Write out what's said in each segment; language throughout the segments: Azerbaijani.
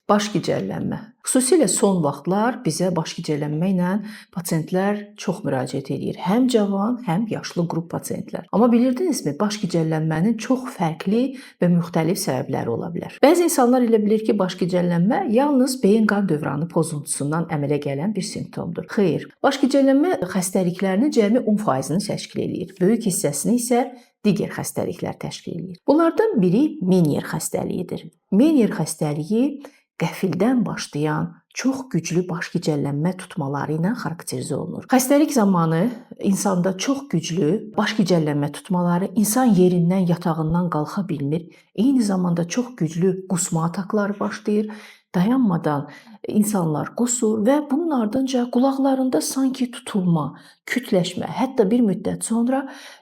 Baş gicəllənmə. Xüsusilə son vaxtlar bizə baş gicəllənmə ilə pasientlər çox müraciət edir. Həm cavan, həm yaşlı qrup pasientlər. Amma bilirdinizmi, baş gicəllənmənin çox fərqli və müxtəlif səbəbləri ola bilər. Bəzi insanlar elə bilir ki, baş gicəllənmə yalnız beyin qan dövranı pozuntusundan əmələ gələn bir simptomdur. Xeyr, baş gicəllənmə xəstəliklərinin cəmi 10%-ni təşkil edir. Böyük hissəsini isə digər xəstəliklər təşkil edir. Bunlardan biri Menier xəstəliyidir. Menier xəstəliyi qəfildən başlayan çox güclü baş gicəllənmə tutmaları ilə xarakterizə olunur. Xəstəlik zamanı insanda çox güclü baş gicəllənmə tutmaları, insan yerindən, yatağından qalxa bilmir. Eyni zamanda çox güclü qusma atakları başlayır. Dayanmadan insanlar qusur və bunun ardınca qulaqlarında sanki tutulma, kütləşmə, hətta bir müddət sonra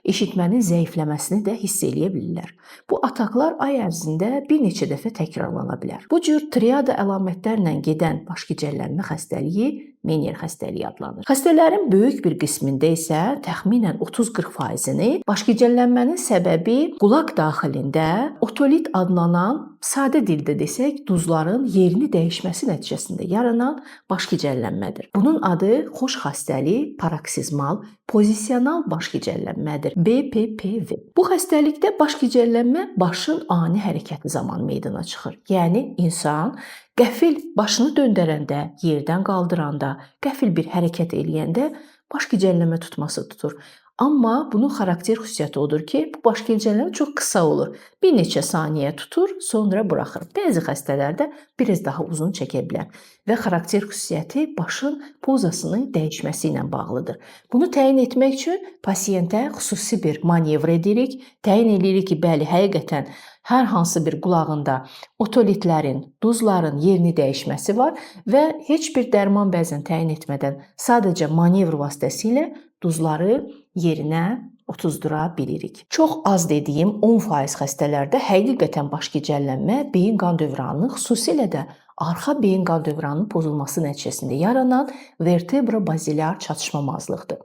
eşitmənin zəifləməsini də hiss eləyə bilirlər. Bu ataklar ay ərzində bir neçə dəfə təkrarlana bilər. Bu cür triada əlamətlərlə gedən baş gicəllənmə xəstəliyi Menier xəstəliyi adlanır. Xəstələrin böyük bir qismində isə təxminən 30-40%-ni baş gicəllənmənin səbəbi qulaq daxilində otolit adlanan, sadə dildə desək, duzların yerini dəyişməsi nəticəsində yaranan baş gicəllənmədir. Bunun adı xoşxassəli paroksizmal pozisional baş gicəllənmədir. BPPV. Bu xəstəlikdə baş gicəllənmə başın ani hərəkəti zamanı meydana çıxır. Yəni insan qəfil başını döndərəndə, yerdən qaldıranda, qəfil bir hərəkət eləyəndə baş gicəllənmə tutması tutur. Amma bunun xarakter xüsusiyyəti odur ki, bu baş gicəllənmə çox qısa olur. Bir neçə saniyə tutur, sonra buraxır. Bəzi xəstələrdə biraz daha uzun çəkə bilər və xarakter xüsusiyyəti başın pozasının dəyişməsi ilə bağlıdır. Bunu təyin etmək üçün pasiyentə xüsusi bir manevr edirik. Təyin edirik ki, bəli, həqiqətən hər hansı bir qulağında otolitlərin, duzların yerini dəyişməsi var və heç bir dərman bəzən təyin etmədən sadəcə manevr vasitəsilə duzları yerinə otuzdura bilirik. Çox az dediyim 10% xəstələrdə həqiqətən baş gicəllənmə beyin qan dövranının, xüsusilə də arxa beyin qan dövranının pozulması nəticəsində yaranan vertebro-bazilyar çatışmamazlıqdır.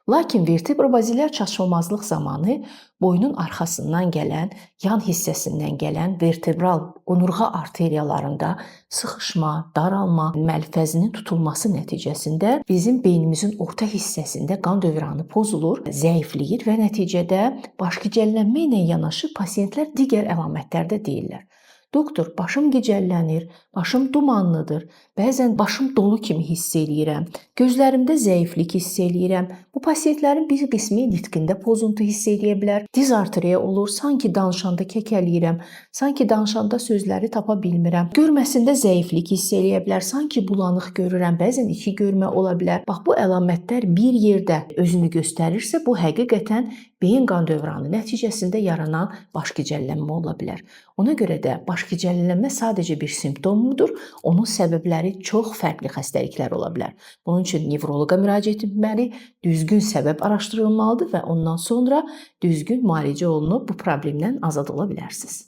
Lakin vertebro-bazilyar çatışmamazlıq zamanı boynun arxasından gələn, yan hissəsindən gələn vertebral onurğa arteriyalarında sıxışma, daralma, məlfəzinin tutulması nəticəsində bizim beynimizin orta hissəsində qan dövranı pozulur, zəifləyir və nəticədə baş gicəllənmə ilə yanaşı pasiyentlər digər əlamətlər də deyirlər. Doktor, başım gicəllənir, başım dumanlıdır, bəzən başım dolu kimi hiss eləyirəm, gözlərimdə zəiflik hiss eləyirəm. Bu pasiyentlərin bir qismi nitqində pozuntu hiss eləyə bilər, diz arteriya olur, sanki danışanda kəkələyirəm, sanki danışanda sözləri tapa bilmirəm. Görməsində zəiflik hiss eləyə bilər, sanki bulanıq görürəm, bəzən iki görmə ola bilər. Bax, bu əlamətlər bir yerdə özünü göstərirsə, bu həqiqətən beyin qan dövranı nəticəsində yaranan baş gicəllənmə ola bilər. Ona görə də baş gicəllənmə sadəcə bir simptomdur, onun səbəbləri çox fərqli xəstəliklər ola bilər. Bunun üçün nevroloqa müraciət etməli, düzgün səbəb araşdırılmalıdır və ondan sonra düzgün müalicə olunub bu problemdən azad ola bilərsiniz.